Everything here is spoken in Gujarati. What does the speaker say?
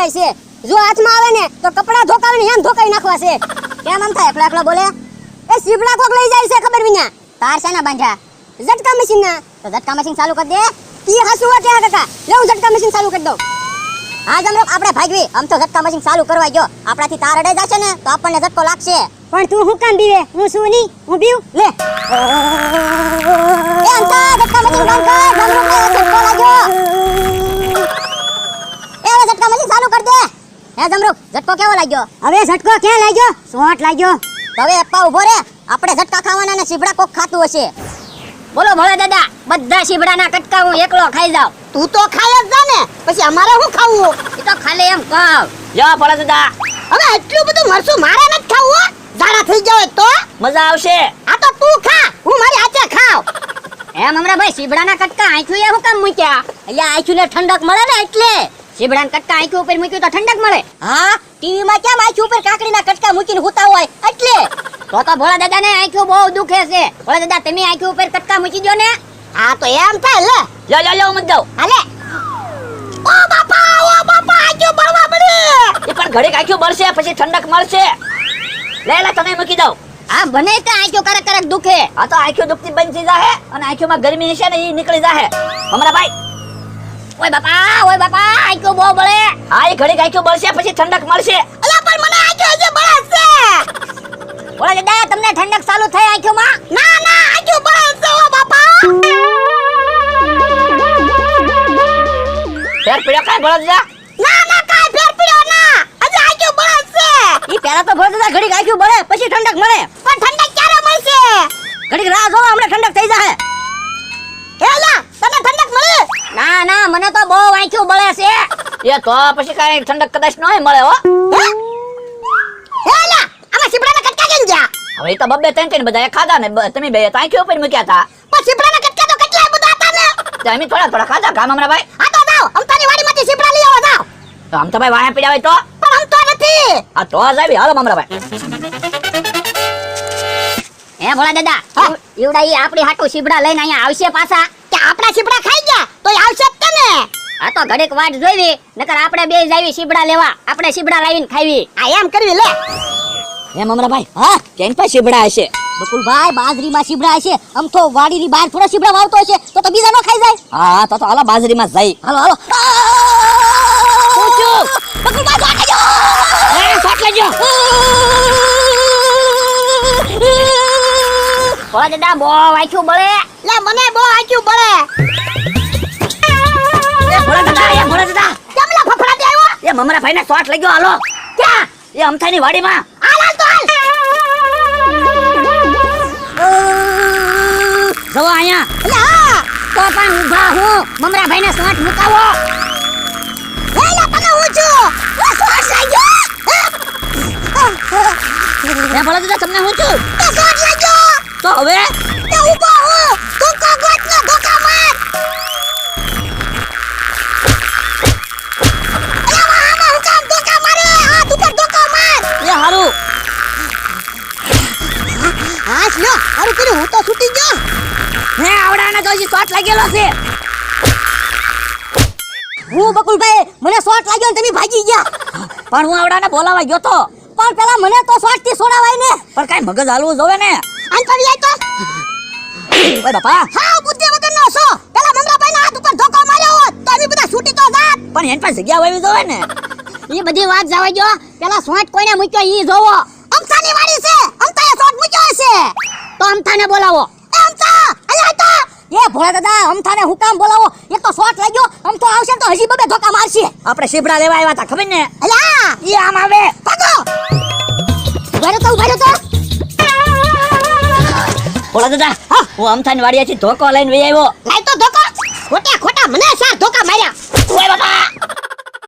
જાય છે જો હાથમાં આવે ને તો કપડા ધોકાવીને એમ ધોકાઈ નાખવા છે કેમ આમ થાય એકલો એકલો બોલે એ સીબડા કોક લઈ જાય છે ખબર વિના તાર છે ના બાંધા ઝટકા મશીન ના તો ઝટકા મશીન ચાલુ કરી દે ઈ હાસુ વાત હે કાકા લે હું ઝટકા મશીન ચાલુ કરી દઉં હા જમરૂક આપણે ભાગવી આમ તો ઝટકા મશીન ચાલુ કરવા ગયો આપણાથી તાર અડે જશે ને તો આપણને ઝટકો લાગશે પણ તું હું કામ બીવે હું શું ની હું બીવ લે એ અંતા ઝટકા મશીન બંધ કર જમરૂક ને ઝટકો લાગ્યો એ હવે ઝટકા મશીન ચાલુ કરી દે હે જમરૂક ઝટકો કેવો લાગ્યો હવે ઝટકો ક્યાં લાગ્યો શોટ લાગ્યો હવે અપ્પા ઉભો રે આપણે ઝટકા ખાવાના ને સીબડા કોક ખાતું હશે બોલો ભોળા દાદા બધા સીબડાના કટકા હું એકલો ખાઈ જાવ તું તો ખાય જ જા ને પછી અમારે શું ખાવું એ તો ખાલી એમ કહું જા ભોળા દાદા હવે એટલું બધું મરસું મારે નથી ખાવું જાડા થઈ જાવ તો મજા આવશે આ તો તું ખા હું મારી હાથે ખાવ એમ હમણાં ભાઈ સીબડાના કટકા આંખ્યું એ હું કામ મૂક્યા અહીંયા આંખ્યું ને ઠંડક મળે ને એટલે સીબડાના કટકા આંખ્યું ઉપર મૂક્યું તો ઠંડક મળે હા ટીવી માં કેમ આંખ્યું ઉપર કાકડીના કટકા મૂકીને હુતા હોય એટલે તો ભોળા દાદા ને આંખ્યું બહુ દુખે છે ભોળા દાદા તમે આંખ્યું ઉપર કટકા મૂકી દો ને હા તો એમ થાય લે લો મત જાવ હાલે ઓ બાપા આંખ્યું બળવા મળી એ પણ ઘડીક આંખ્યું બળશે પછી ઠંડક મળશે લે તમે મૂકી દઉં આ બને તો આંખ્યું કરક કરક દુખે આ તો આંખ્યું દુખતી બંધ થઈ જાહે અને આંખ્યોમાં ગરમી છે ને એ નીકળી જાહે હમણાં ભાઈ ઓય બાપા આંખ્યું બહુ બળે હા એ ઘડીક આંખ્યું બળશે પછી ઠંડક મળશે અલા પણ મને આંખ્યું હજી બળે છે ભોળા દાદા તમને ઠંડક ચાલુ થઈ આંખ્યોમાં ના આંખ્યું બળે છે ઓ બાપા ફેર પીડ્યો કાંઈ ભોળા દાદા ના કાઈ ફેર પડ્યો ના હજી આંખ્યું બળે છે ઈ પહેલા તો ભોળા દાદા ઘડીક આંખ્યું બળે પછી ઠંડક મળે પણ ઠંડક ક્યારે મળશે ઘડીક રાહ જોવો હમણાં ઠંડક થઈ જાહે એલા તને ઠંડક મળે ના મને તો બહુ આંખ્યું બળે છે એ તો પછી કાંઈ ઠંડક કદાચ નોય મળે હો એલા આમાં સીબડાના કટકા કેમ ગયા હવે એ તો બબ્બે ત્રણ બધાએ ખાધા ને તમે બે તો આંખ્યો ઉપર મૂક્યા હતા પણ સીબડાના કટકા તો કેટલા બધા હતા ને તો અમે થોડા ખાધા ગામ હમણાં ભાઈ આ તો જાઓ અમતાની વાડીમાંથી સીબડા લઈ આવો જાઓ તો આમ તો ભાઈ વાયા પીડ્યા હોય તો પણ આમ તો નથી આ તો જ આવી હાલો હમણાં ભાઈ હે ભોળા દાદા ઈવડા ઈ આપણી હાટુ સીબડા લઈને અહીંયા આવશે પાછા કે આપણા સીબડા ખાઈ ગયા તો ઈ આવશે જ ને આ તો ઘડીક વાટ જોઈવી નકર આપણે બે જાવી સીબડા લેવા આપણે સીબડા લાવીને ખાવી આ એમ કરવી લે એમ હમણાં ભાઈ હા કેમ પાસે સીબડા હશે બકુલભાઈ બાજરીમાં સીબડા હશે આમ તો વાડીની બહાર થોડા સીબડા વાવતો હશે તો બીજા નો ખાઈ જાય હા તો હાલો બાજરીમાં જઈ હાલો બકુલભાઈ શોટ લેજો ભોળા દાદા બહુ આંખ્યું બળે લે મને બહુ આંખ્યું બળે ભોળા દાદા કેમલા ફફડા દે આવ્યો એ મમરા ભાઈને શોટ લઈ ગયો હાલો ક્યાં એ અમથાની વાડીમાં હાલ તો હાલ જવો અહીંયા લા તો પણ ઊભા હું મમરા ભાઈને શોટ મુકાવો એલા તમે હું છું શોટ લઈ ગયો એ ભોળા દાદા તમને હું છું તે શોટ લઈ ગયો તો હવે તે ઊભો હું ધોકા ગોટ ને ધોકા માર એલા આમાં હું કામ ધોકા મારે હાથ ઉપર ધોકા માર એ હારું હાથ લ્યો હારું કર્યું હું તો છૂટી ગયો હે આવડાને તો હજી શોટ લાગેલો છે હું બકુલભાઈ મને શોટ લાગ્યો ને તમે ભાગી ગયા પણ હું આવડાને બોલાવા ગયો તો પણ પેલા મને તો શોટ થી છોડાવાય ને પણ કાઈ મગજ હાલવું જોવે ને આન કરી આય તો ઓય બાપા હા બુદ્ધિ વગરનો છો પેલા મમરાભાઈ ના હાથ ઉપર ધોકો માર્યો હોત તો અમે બધા છૂટી તો જાત પણ એની પાસે જગ્યા હોવી જોવે ને એ બધી વાત જવા દો પેલા શોટ કોઈને મૂક્યો ઈ જોવો અમથાની વાડી છે અમથાએ શોટ મૂક્યો હશે તો અમથાને બોલાવો એ અમથા અહીંયા તો એ ભોળા દાદા અમથાને હું કામ બોલાવો એક તો શોટ લાગ્યો અમથો આવશે તો હજી બબે ધોકા મારશે આપણે સીબડા લેવા આવ્યા હતા ખબર ને અલા એ આમ આવે ભાગો ઉભા તો ભોળા દાદા હું અમથાની વાડીએથી ધોકો લઈને વઈ આવ્યો લાઈ તો ધોકા ખોટા મને સાર ધોકા માર્યા ઓય બાપા